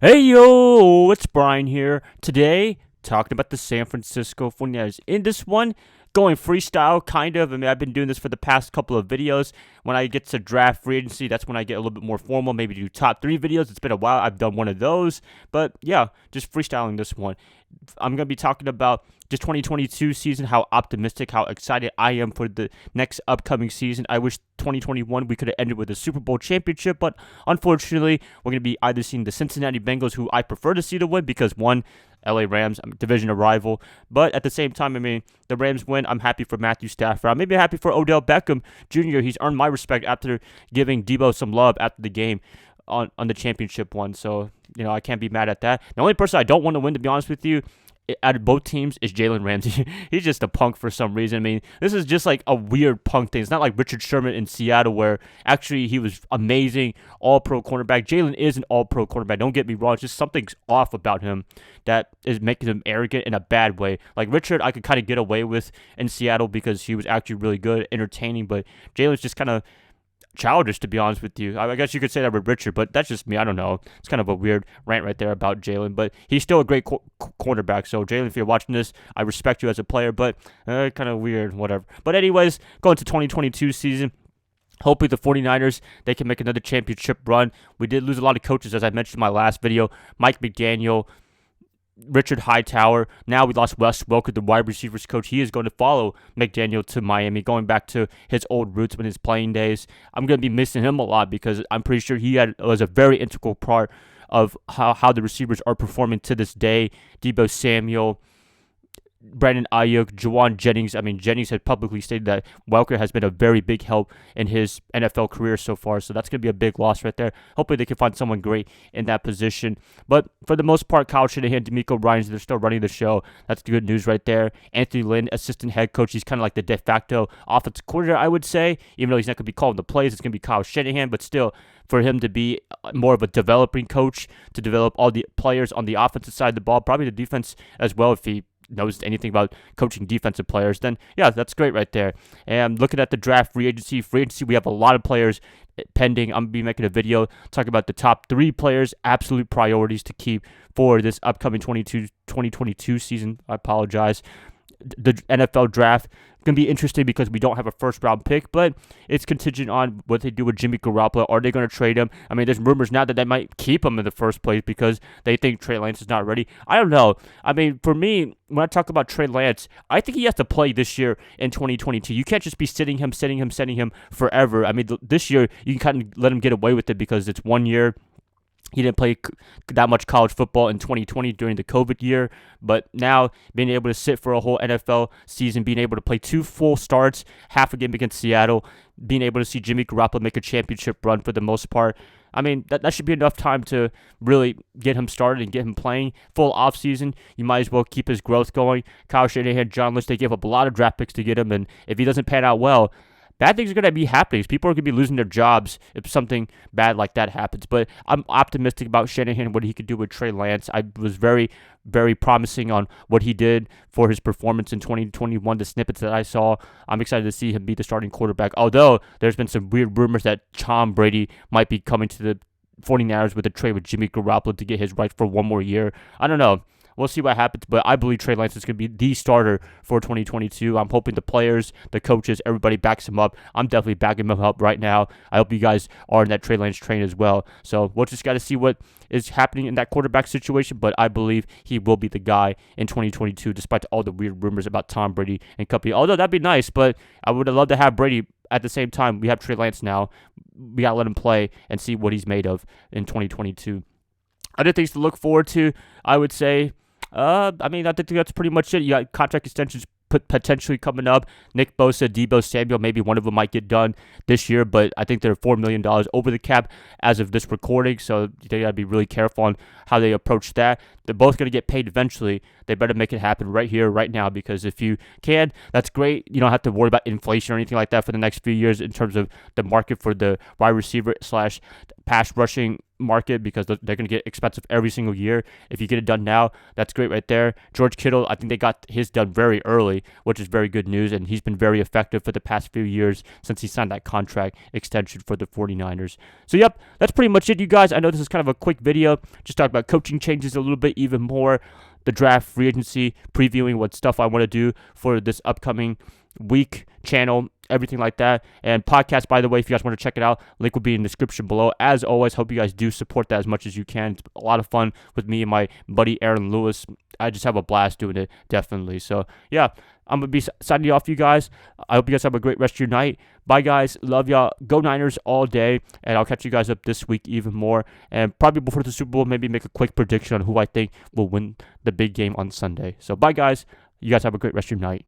Hey yo, it's Brian here. Today, talking about the San Francisco 49ers. In this one, going freestyle, kind of. I mean, I've been doing this for the past couple of videos. When I get to draft free agency, that's when I get a little bit more formal, maybe do top three videos. It's been a while. I've done one of those. But yeah, just freestyling this one. I'm going to be talking about just 2022 season, how optimistic, how excited I am for the next upcoming season. I wish 2021 we could have ended with a Super Bowl championship, but unfortunately, we're going to be either seeing the Cincinnati Bengals, who I prefer to see to win because one, LA Rams, division rival, but at the same time, I mean, the Rams win. I'm happy for Matthew Stafford. I'm maybe happy for Odell Beckham Jr. He's earned my respect after giving Debo some love after the game on the championship one. So, I can't be mad at that. The only person I don't want to win, to be honest with you, out of both teams is Jalen Ramsey. He's just a punk for some reason. I mean, this is just like a weird punk thing. It's not like Richard Sherman in Seattle where actually he was amazing, all-pro cornerback. Jalen is an all-pro cornerback. Don't get me wrong. It's just something's off about him that is making him arrogant in a bad way. Like Richard, I could kind of get away with in Seattle because he was actually really good, entertaining, but Jalen's just kind of childish, to be honest with you. I guess you could say that with Richard, but that's just me. I don't know. It's kind of a weird rant right there about Jalen, but he's still a great cornerback. So, Jalen, if you're watching this, I respect you as a player, but kind of weird, whatever. But anyways, going to 2022 season, hopefully the 49ers, they can make another championship run. We did lose a lot of coaches, as I mentioned in my last video. Mike McDaniel, Richard Hightower. Now we lost Wes Welker, the wide receivers coach. He is going to follow McDaniel to Miami, going back to his old roots when his playing days. I'm going to be missing him a lot because I'm pretty sure was a very integral part of how the receivers are performing to this day. Debo Samuel, Brandon Ayuk, Juwan Jennings. I mean, Jennings had publicly stated that Welker has been a very big help in his NFL career so far, so that's going to be a big loss right there. Hopefully they can find someone great in that position. But for the most part, Kyle Shanahan, D'Amico Ryans, they're still running the show. That's good news right there. Anthony Lynn, assistant head coach. He's kind of like the de facto offensive coordinator, I would say, even though he's not going to be calling the plays. It's going to be Kyle Shanahan, but still, for him to be more of a developing coach, to develop all the players on the offensive side of the ball, probably the defense as well if he knows anything about coaching defensive players, then yeah, that's great right there. And looking at the draft free agency, we have a lot of players pending. I'm going to be making a video talking about the top 3 players, absolute priorities to keep for this upcoming 2022 season. I apologize. The NFL draft going to be interesting because we don't have a first round pick, but it's contingent on what they do with Jimmy Garoppolo. Are they going to trade him? I mean, there's rumors now that they might keep him in the first place because they think Trey Lance is not ready. I don't know. I mean, for me, when I talk about Trey Lance, I think he has to play this year in 2022. You can't just be sitting him forever. I mean, this year you can kind of let him get away with it because it's 1 year. He didn't play that much college football in 2020 during the COVID year, but now being able to sit for a whole NFL season, being able to play 2 full starts, half a game against Seattle, being able to see Jimmy Garoppolo make a championship run for the most part, I mean, that should be enough time to really get him started and get him playing. Full offseason, you might as well keep his growth going. Kyle Shanahan, John Lynch, they gave up a lot of draft picks to get him, and if he doesn't pan out well, bad things are going to be happening. People are going to be losing their jobs if something bad like that happens. But I'm optimistic about Shanahan, what he could do with Trey Lance. I was very, very promising on what he did for his performance in 2021, the snippets that I saw. I'm excited to see him be the starting quarterback. Although there's been some weird rumors that Tom Brady might be coming to the 49ers with a trade with Jimmy Garoppolo to get his rights for 1 more year. I don't know. We'll see what happens, but I believe Trey Lance is going to be the starter for 2022. I'm hoping the players, the coaches, everybody backs him up. I'm definitely backing him up right now. I hope you guys are in that Trey Lance train as well. So we'll just got to see what is happening in that quarterback situation, but I believe he will be the guy in 2022, despite all the weird rumors about Tom Brady and company. Although that'd be nice, but I would have loved to have Brady. At the same time, we have Trey Lance now. We got to let him play and see what he's made of in 2022. Other things to look forward to, I would say, I think that's pretty much it. You got contract extensions potentially coming up. Nick Bosa, Debo Samuel, maybe one of them might get done this year, but I think they're $4 million over the cap as of this recording, so they got to be really careful on how they approach that. They're both going to get paid eventually. They better make it happen right here, right now, because if you can, that's great. You don't have to worry about inflation or anything like that for the next few years in terms of the market for the wide receiver / pass rushing market because they're going to get expensive every single year. If you get it done now, that's great right there. George Kittle, I think they got his done very early, which is very good news, and he's been very effective for the past few years since he signed that contract extension for the 49ers. So, yep, that's pretty much it, you guys. I know this is kind of a quick video, just talk about coaching changes a little bit even more, the draft, free agency, previewing what stuff I want to do for this upcoming week, channel, everything like that. And podcast, by the way, if you guys want to check it out, link will be in the description below. As always, hope you guys do support that as much as you can. It's a lot of fun with me and my buddy Aaron Lewis. I just have a blast doing it, definitely. So, yeah, I'm going to be signing off, you guys. I hope you guys have a great rest of your night. Bye, guys. Love y'all. Go Niners all day. And I'll catch you guys up this week even more. And probably before the Super Bowl, maybe make a quick prediction on who I think will win the big game on Sunday. So, bye, guys. You guys have a great rest of your night.